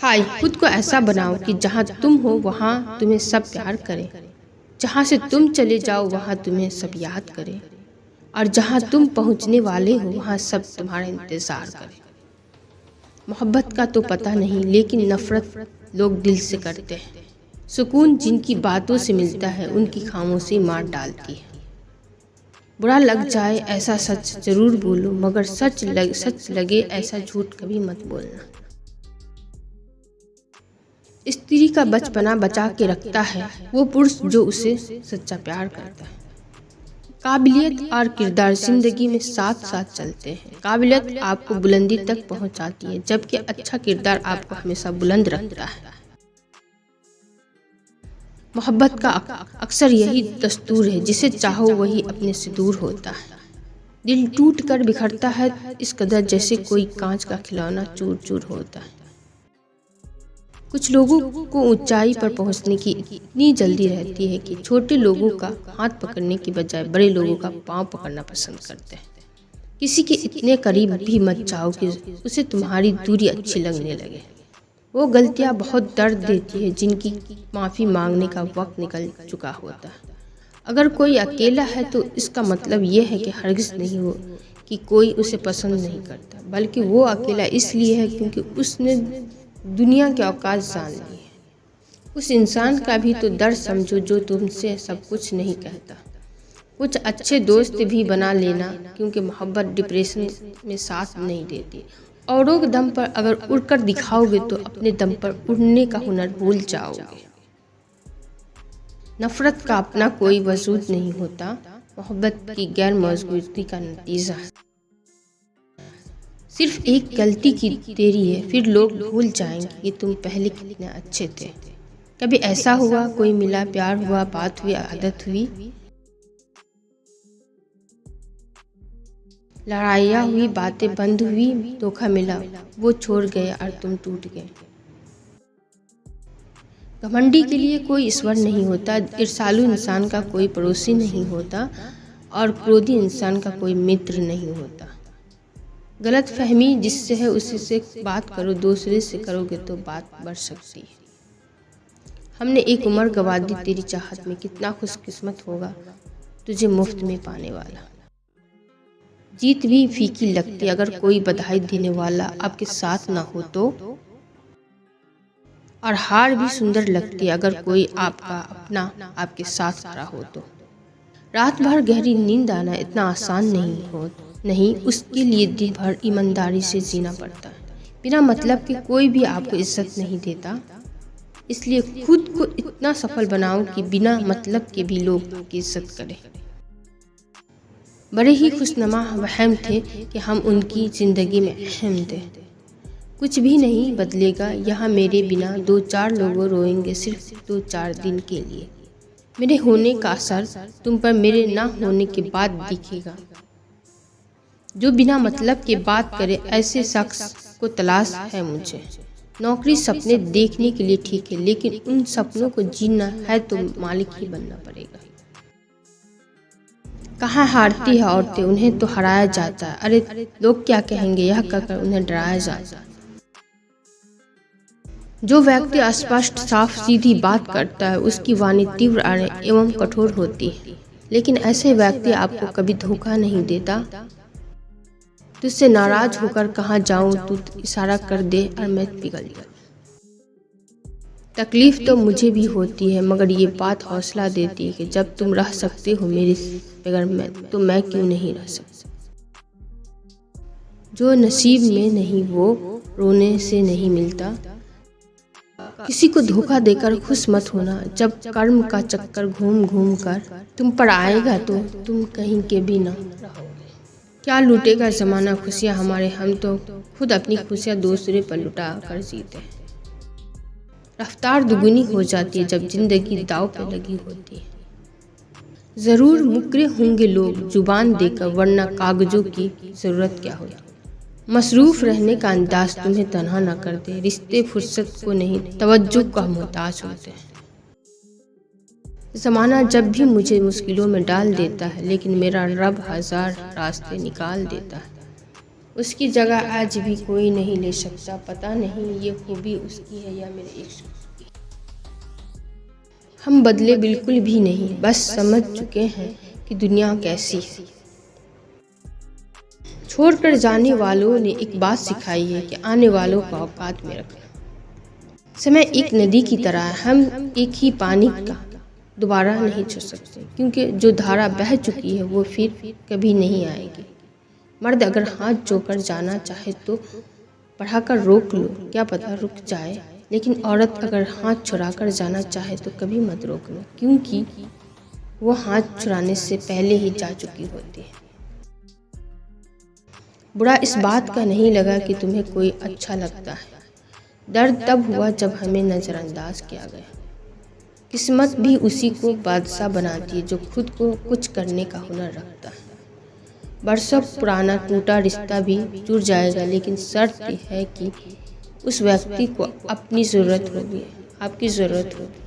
हाय, खुद को ऐसा बनाओ कि जहाँ तुम हो वहाँ तुम्हें सब प्यार करें, जहाँ से तुम चले जाओ वहाँ तुम्हें सब याद करें, और जहाँ तुम पहुँचने वाले हो वहाँ सब तुम्हारा इंतज़ार करें। मोहब्बत का तो पता नहीं, लेकिन नफ़रत लोग दिल से करते हैं। सुकून जिनकी बातों से मिलता है उनकी खामोशी मार डालती है। बुरा लग जाए ऐसा सच ज़रूर बोलो, मगर सच लगे ऐसा झूठ कभी मत बोलना। स्त्री का बचपना बचा के रखता है वो पुरुष जो उसे सच्चा प्यार करता है। काबिलियत और किरदार जिंदगी में साथ साथ चलते हैं। काबिलियत आपको बुलंदी तक पहुंचाती है, जबकि अच्छा किरदार आपको हमेशा बुलंद रखता है। मोहब्बत का अक्सर यही दस्तूर है, जिसे चाहो वही अपने से दूर होता है। दिल टूट कर बिखरता है इस कदर जैसे कोई कांच का खिलौना चूर चूर होता है। कुछ लोगों को ऊंचाई पर पहुंचने की इतनी जल्दी रहती है कि छोटे लोगों का हाथ पकड़ने की बजाय बड़े लोगों का पांव पकड़ना पसंद करते हैं। किसी के इतने करीब भी मत जाओ कि उसे तुम्हारी दूरी अच्छी लगने लगे। वो गलतियां बहुत दर्द देती है जिनकी माफ़ी मांगने का वक्त निकल चुका होता है। अगर कोई अकेला है तो इसका मतलब ये है कि हरगिज़ नहीं हो कि कोई उसे पसंद नहीं करता, बल्कि वो अकेला इसलिए है क्योंकि उसने दुनिया के औकात जान ली है। उस इंसान का भी तो दर्द समझो जो तुमसे सब कुछ नहीं कहता। कुछ अच्छे दोस्त भी बना लेना, क्योंकि मोहब्बत डिप्रेशन में साथ नहीं देती। औरों के दम पर अगर उड़कर दिखाओगे तो अपने दम पर उड़ने का हुनर भूल जाओगे। नफरत का अपना कोई वजूद नहीं होता, मोहब्बत की गैर मौजूदगी का नतीजा है। सिर्फ एक गलती की देरी है, फिर लोग भूल जाएंगे कि तुम पहले कितने अच्छे थे। कभी ऐसा हुआ कोई मिला, प्यार हुआ, बात हुई, आदत हुई, लड़ाइयाँ हुई, बातें बंद हुई, धोखा मिला, वो छोड़ गए और तुम टूट गए। घमंडी के लिए कोई ईश्वर नहीं होता, ईर्ष्यालु इंसान का कोई पड़ोसी नहीं होता, और क्रोधी इंसान का कोई मित्र नहीं होता। गलत फहमी जिससे है उसी से बात करो, दूसरे से करोगे तो बात बढ़ सकती है। हमने एक उम्र गंवा दी तेरी चाहत में, कितना खुशकिस्मत होगा तुझे मुफ्त में पाने वाला। जीत भी फीकी लगती अगर कोई बधाई देने वाला आपके साथ ना हो तो, और हार भी सुंदर लगती अगर कोई आपका अपना आपके साथ खड़ा हो तो। रात भर गहरी नींद आना इतना आसान नहीं, उसके लिए दिन भर ईमानदारी से जीना पड़ता है। बिना मतलब के कोई भी आपको इज्जत नहीं देता, इसलिए खुद को इतना सफल बनाओ कि बिना मतलब के भी लोग की इज्जत करें। बड़े ही खुशनुमा वहम थे कि हम उनकी ज़िंदगी में अहम थे। कुछ भी नहीं बदलेगा यहाँ मेरे बिना, 2-4 लोग रोएंगे सिर्फ 2-4 दिन के लिए। मेरे होने का असर तुम पर मेरे ना होने के बाद दिखेगा। जो बिना मतलब के बात करे ऐसे शख्स को तलाश है मुझे। नौकरी सपने देखने के लिए ठीक है, लेकिन उन सपनों को जीना है तो मालिक ही बनना पड़ेगा। कहाँ हारती है औरतें, उन्हें तो हराया जाता है। अरे लोग क्या कहेंगे यह कहकर उन्हें डराया जाता है। जो व्यक्ति स्पष्ट साफ सीधी बात करता है उसकी वाणी तीव्र एवं कठोर होती है, लेकिन ऐसे व्यक्ति आपको कभी धोखा नहीं देता। तुझसे नाराज होकर कहाँ जाऊं, तू इशारा कर दे और मैं पिघल जाऊं। तकलीफ तो मुझे भी होती है, मगर ये बात हौसला देती है कि जब तुम रह सकते हो मेरे बगैर मैं, तो मैं क्यों नहीं रह सकता। जो नसीब में नहीं वो रोने से नहीं मिलता। किसी को धोखा देकर खुश मत होना, जब कर्म का चक्कर घूम घूम कर तुम पर आएगा तो तुम कहीं के भी ना रहोगे। क्या लूटेगा ज़माना खुशियाँ हमारे, हम तो खुद अपनी खुशियाँ दूसरे पर लुटा कर जीते हैं। रफ्तार दुगुनी हो जाती है जब जिंदगी दाव पे लगी होती है। ज़रूर मुकरे होंगे लोग जुबान देकर, वरना कागजों की ज़रूरत क्या होती। मसरूफ़ रहने का अंदाज तुम्हें तन्हा न कर दे, रिश्ते फुर्सत को नहीं तवज्जो का मोहताज होते हैं। ज़माना जब भी मुझे मुश्किलों में डाल देता है, लेकिन मेरा रब 1000 रास्ते निकाल देता है। उसकी जगह आज भी कोई नहीं ले सकता। पता नहीं ये खूबी उसकी है या मेरे इश्क की। हम बदले बिल्कुल भी नहीं, बस समझ चुके हैं कि दुनिया कैसी है। छोड़कर जाने वालों ने एक बात सिखाई है कि आने वालों का औकात में रखना। समय एक नदी की तरह है, हम एक ही पानी का दोबारा नहीं छू सकते, क्योंकि जो धारा बह चुकी है वो फिर कभी नहीं आएगी। मर्द अगर हाथ जोड़कर जाना चाहे तो बढ़ाकर रोक लो, क्या पता रुक जाए, लेकिन औरत अगर हाथ छुड़ाकर जाना चाहे तो कभी मत रोक लो, क्योंकि वो हाथ छुड़ाने से पहले ही जा चुकी होती है। बुरा इस बात का नहीं लगा कि तुम्हें कोई अच्छा लगता है, दर्द तब हुआ जब हमें नज़रअंदाज किया गया। किस्मत भी उसी को बादशाह बनाती है जो खुद को कुछ करने का हुनर रखता है। बरसों पुराना टूटा रिश्ता भी जुड़ जाएगा, लेकिन शर्त है कि उस व्यक्ति को अपनी ज़रूरत होगी, आपकी ज़रूरत होगी।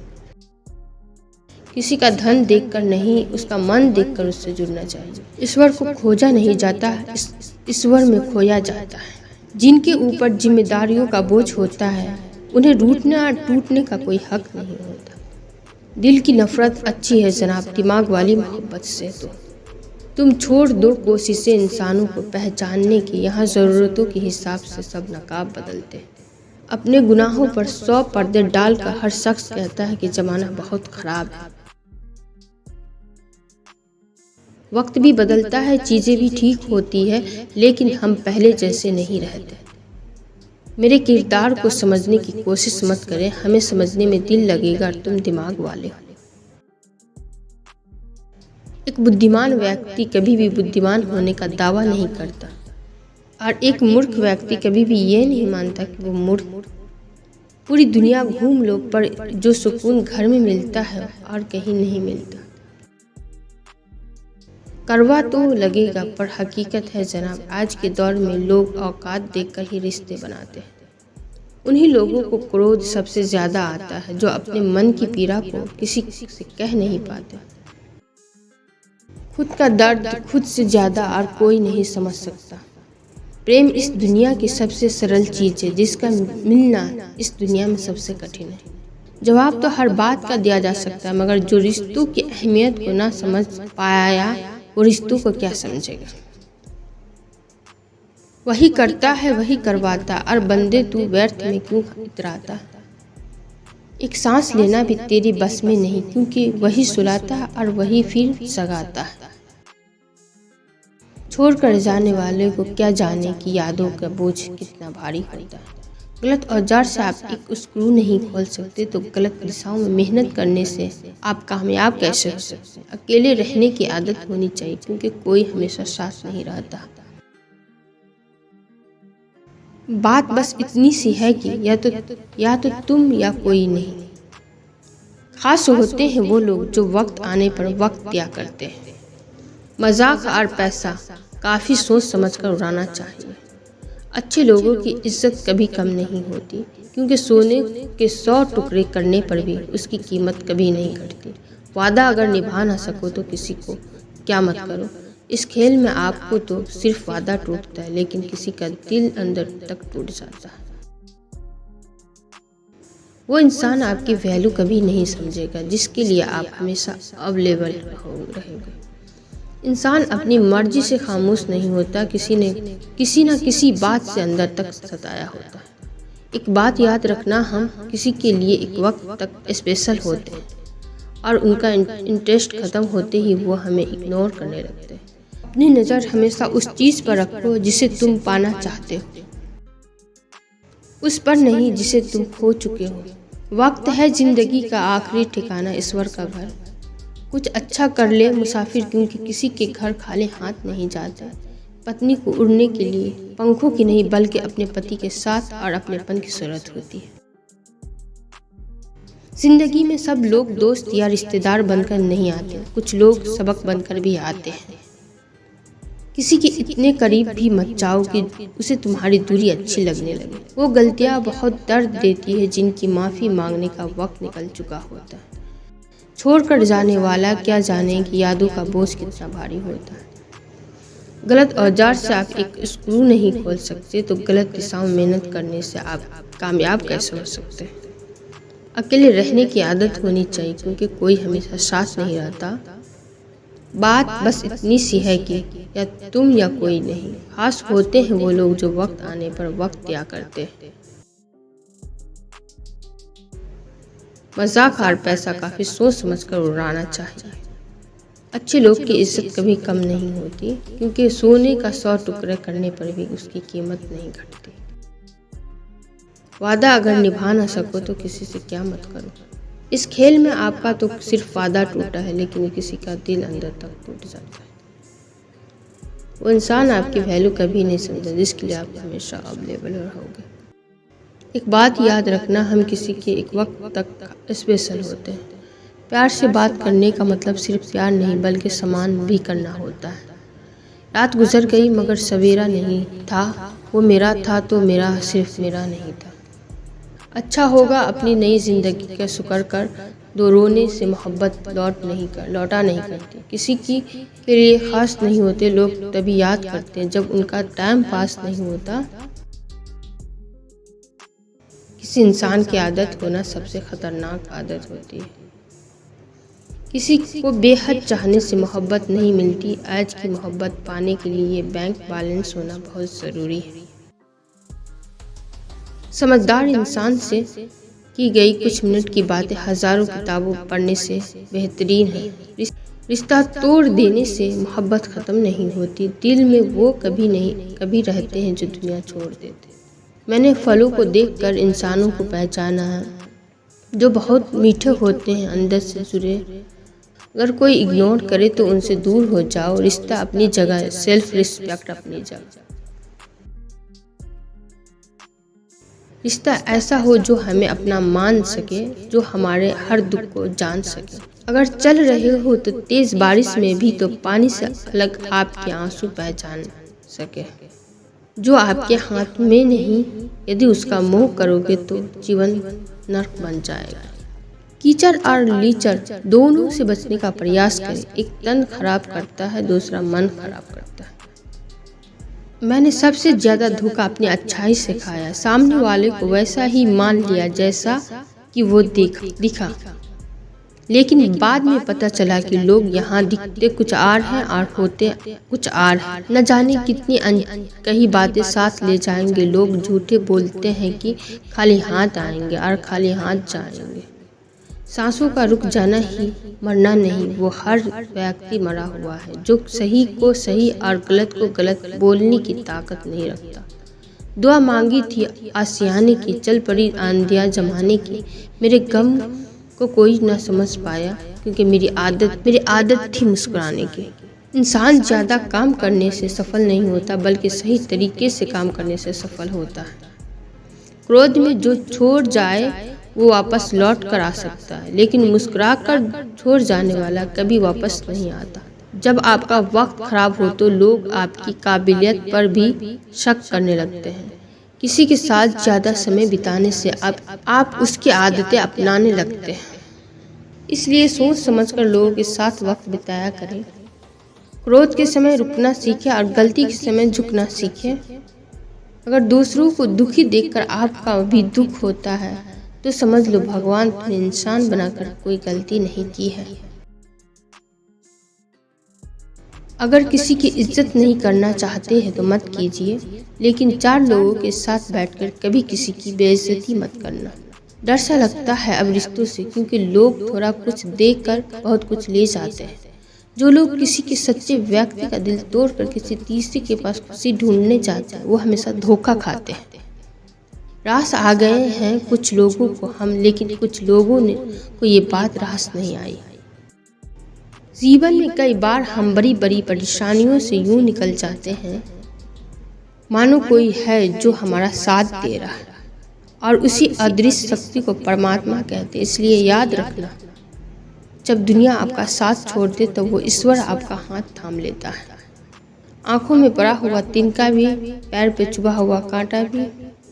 किसी का धन देखकर नहीं, उसका मन देखकर उससे जुड़ना चाहिए। ईश्वर को खोजा नहीं जाता, ईश्वर में खोया जाता है। जिनके ऊपर जिम्मेदारियों का बोझ होता है उन्हें रूठने और टूटने का कोई हक नहीं होता। दिल की नफरत अच्छी है जनाब, दिमाग वाली मोहब्बत से तो तुम छोड़ दो कोशिशें इंसानों को पहचानने की। यहाँ ज़रूरतों के हिसाब से सब नकाब बदलते हैं। अपने गुनाहों पर 100 पर्दे डालकर हर शख्स कहता है कि ज़माना बहुत ख़राब है। वक्त भी बदलता है, चीज़ें भी ठीक होती है, लेकिन हम पहले जैसे नहीं रहते। मेरे किरदार को समझने की कोशिश मत करें, हमें समझने में दिल लगेगा, तुम दिमाग वाले हो। एक बुद्धिमान व्यक्ति कभी भी बुद्धिमान होने का दावा नहीं करता, और एक मूर्ख व्यक्ति कभी भी ये नहीं मानता कि वो मूर्ख। पूरी दुनिया घूम लो, पर जो सुकून घर में मिलता है और कहीं नहीं मिलता। करवा तो लगेगा, पर हकीकत है जनाब, आज के दौर में लोग औकात देखकर ही रिश्ते बनाते हैं। उन्हीं लोगों को क्रोध सबसे ज़्यादा आता है जो अपने मन की पीड़ा को किसी से कह नहीं पाते। खुद का दर्द खुद से ज़्यादा और कोई नहीं समझ सकता। प्रेम इस दुनिया की सबसे सरल चीज़ है, जिसका मिलना इस दुनिया में सबसे कठिन है। जवाब तो हर बात का दिया जा सकता है, मगर जो रिश्तों की अहमियत को ना समझ पाया वो रिश्तों को क्या समझेगा। वही करता है वही करवाता, और बंदे तू व्यर्थ में क्यों इतराता। एक सांस लेना भी तेरी बस में नहीं, क्योंकि वही सुलाता और वही फिर जगाता है। छोड़कर जाने वाले को क्या जाने कि यादों का बोझ कितना भारी होता है। गलत औजार से आप एक स्क्रू नहीं खोल सकते, तो गलत दिशाओं में मेहनत करने से आप कामयाब कैसे हो सकते। अकेले रहने की आदत होनी चाहिए, क्योंकि कोई हमेशा साथ नहीं रहता। बात बस इतनी सी है कि या तो तुम या कोई नहीं। खास होते हैं वो लोग जो वक्त आने पर वक्त त्याग करते हैं। मजाक और पैसा काफ़ी सोच समझकर उड़ाना चाहिए। अच्छे लोगों की इज्जत कभी कम नहीं होती, क्योंकि सोने के 100 टुकड़े करने पर भी उसकी कीमत कभी नहीं घटती। वादा अगर निभा ना सको तो किसी को क्या मत करो। इस खेल में आपको तो सिर्फ वादा टूटता है, लेकिन किसी का दिल अंदर तक टूट जाता है। वो इंसान आपकी वैल्यू कभी नहीं समझेगा जिसके लिए आप हमेशा अवेलेबल रहेंगे। इंसान अपनी मर्जी से खामोश नहीं होता, किसी ना किसी बात से अंदर तक सताया होता है। एक बात याद रखना, हम किसी के लिए एक वक्त तक स्पेशल होते हैं, और उनका इंटरेस्ट खत्म होते ही वो हमें इग्नोर करने लगते हैं। अपनी नज़र हमेशा उस चीज़ पर रखो जिसे तुम पाना चाहते हो, उस पर नहीं जिसे तुम खो चुके हो। वक्त है जिंदगी का आखिरी ठिकाना, ईश्वर का घर। कुछ अच्छा कर ले मुसाफिर, क्योंकि किसी के घर खाली हाथ नहीं जाते। पत्नी को उड़ने के लिए पंखों की नहीं, बल्कि अपने पति के साथ और अपनेपन की जरूरत होती है। जिंदगी में सब लोग दोस्त या रिश्तेदार बनकर नहीं आते, कुछ लोग सबक बनकर भी आते हैं। किसी के इतने करीब भी मत जाओ कि उसे तुम्हारी दूरी अच्छी लगने लगे। वो गलतियाँ बहुत दर्द देती है जिनकी माफ़ी मांगने का वक्त निकल चुका होता है। छोड़कर जाने वाला क्या जाने कि यादों का बोझ कितना भारी होता है। गलत औजार से आप एक स्क्रू नहीं खोल सकते तो गलत दिशा में मेहनत करने से आप कामयाब कैसे हो सकते हैं। अकेले रहने की आदत होनी चाहिए क्योंकि कोई हमेशा साथ नहीं रहता। बात बस इतनी सी है कि या तुम या कोई नहीं। खास होते हैं वो लोग जो वक्त आने पर वक्त दिया करते हैं। मजाक और पैसा काफी सोच समझकर उड़ाना चाहिए। अच्छे लोग की इज्जत कभी कम नहीं होती क्योंकि सोने का 100 टुकड़े करने पर भी उसकी कीमत नहीं घटती। वादा अगर निभा ना सको तो किसी से क्या मत करो। इस खेल में आपका तो सिर्फ वादा टूटा है लेकिन किसी का दिल अंदर तक टूट जाता है। वो इंसान आपकी वैल्यू कभी नहीं समझा जिसके लिए आप हमेशा अवेलेबल रहोगे। एक बात याद रखना, हम किसी के एक वक्त तक स्पेशल होते हैं। प्यार से बात करने का मतलब सिर्फ प्यार नहीं बल्कि सम्मान भी करना होता है। रात गुजर गई मगर सवेरा नहीं था, वो मेरा था तो मेरा सिर्फ मेरा नहीं था। अच्छा होगा अपनी नई जिंदगी का शुक्र कर, दो रोने से मोहब्बत लौटा नहीं करती। किसी की के लिए खास नहीं होते लोग, तभी याद करते हैं जब उनका टाइम पास नहीं होता। किसी इंसान की आदत होना सबसे खतरनाक आदत होती है। किसी को बेहद चाहने से मोहब्बत नहीं मिलती। आज की मोहब्बत पाने के लिए ये बैंक बैलेंस होना बहुत ज़रूरी है। समझदार इंसान से की गई कुछ मिनट की बातें हजारों किताबों पढ़ने से बेहतरीन है। रिश्ता तोड़ देने से मोहब्बत ख़त्म नहीं होती, दिल में वो कभी रहते हैं जो दुनिया छोड़ देते। मैंने फलों को देखकर इंसानों को पहचाना है जो बहुत मीठे होते हैं अंदर से जुड़े। अगर कोई इग्नोर करे तो उनसे दूर हो जाओ। रिश्ता अपनी जगह, सेल्फ रिस्पेक्ट अपनी जगह। रिश्ता ऐसा हो जो हमें अपना मान सके, जो हमारे हर दुख को जान सके। अगर चल रहे हो तो तेज बारिश में भी तो पानी से अलग आपके आंसू पहचान सके। जो आपके हाथ में नहीं, यदि उसका मोह करोगे तो जीवन नर्क बन जाएगा। कीचड़ और लीचड़ दोनों से बचने का प्रयास करें। एक तन खराब करता है, दूसरा मन खराब करता है। मैंने सबसे ज्यादा धोखा अपनी अच्छाई से खाया। सामने वाले को वैसा ही मान लिया जैसा कि वो दिखा, लेकिन बाद में पता चला कि लोग यहाँ दिखते कुछ और हैं और होते कुछ और हैं। न जाने कितनी कई बातें साथ ले जाएंगे। लोग झूठे बोलते हैं कि खाली हाथ आएंगे और खाली हाथ जाएंगे। सांसों का रुक जाना ही मरना नहीं, वो हर व्यक्ति मरा हुआ है जो सही को सही और गलत को गलत बोलने की ताकत नहीं रखता। दुआ मांगी थी आसियाने की, चल पड़ी आंधियां जमाने की। मेरे गम को कोई न समझ पाया क्योंकि मेरी आदत थी मुस्कुराने की। इंसान ज़्यादा काम करने से सफल नहीं होता बल्कि सही तरीके से काम करने से सफल होता है। क्रोध में जो छोड़ जाए वो वापस लौट कर आ सकता है, लेकिन मुस्कुरा कर छोड़ जाने वाला कभी वापस नहीं आता। जब आपका वक्त खराब हो तो लोग आपकी काबिलियत पर भी शक करने लगते हैं। किसी के साथ ज़्यादा समय बिताने से आप उसकी आदतें अपनाने लगते हैं। इसलिए सोच समझकर लोगों के साथ वक्त बिताया करें। क्रोध के समय रुकना सीखें और गलती के समय झुकना सीखें। अगर दूसरों को दुखी देखकर आपका भी दुख होता है तो समझ लो भगवान ने इंसान बनाकर कोई गलती नहीं की है। अगर किसी की इज्जत नहीं करना चाहते हैं तो मत कीजिए, लेकिन 4 लोगों के साथ बैठकर कभी किसी की बेइज्जती मत करना। डर सा लगता है अब रिश्तों से क्योंकि लोग थोड़ा कुछ देकर बहुत कुछ ले जाते हैं। जो लोग किसी के सच्चे व्यक्ति का दिल तोड़कर किसी तीसरे के पास खुशी ढूंढने जाते हैं वो हमेशा धोखा खाते हैं। रास आ गए हैं कुछ लोगों को हम, लेकिन कुछ लोगों को ये बात रास नहीं आई। जीवन में कई बार हम बड़ी बड़ी परेशानियों से यूं निकल जाते हैं मानो कोई है जो हमारा साथ दे रहा है, और उसी अदृश्य शक्ति को परमात्मा कहते हैं। इसलिए याद रखना, जब दुनिया आपका साथ छोड़ दे तो वो ईश्वर आपका हाथ थाम लेता है। आंखों में पड़ा हुआ तिनका भी, पैर पे चुभा हुआ कांटा भी।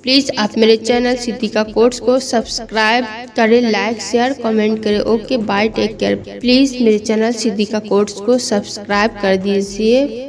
प्लीज़ आप मेरे चैनल सिद्दीका कोट्स को सब्सक्राइब करें, लाइक शेयर कमेंट करें। Okay bye, take care. Please मेरे चैनल सिद्दीका कोट्स को सब्सक्राइब कर दीजिए।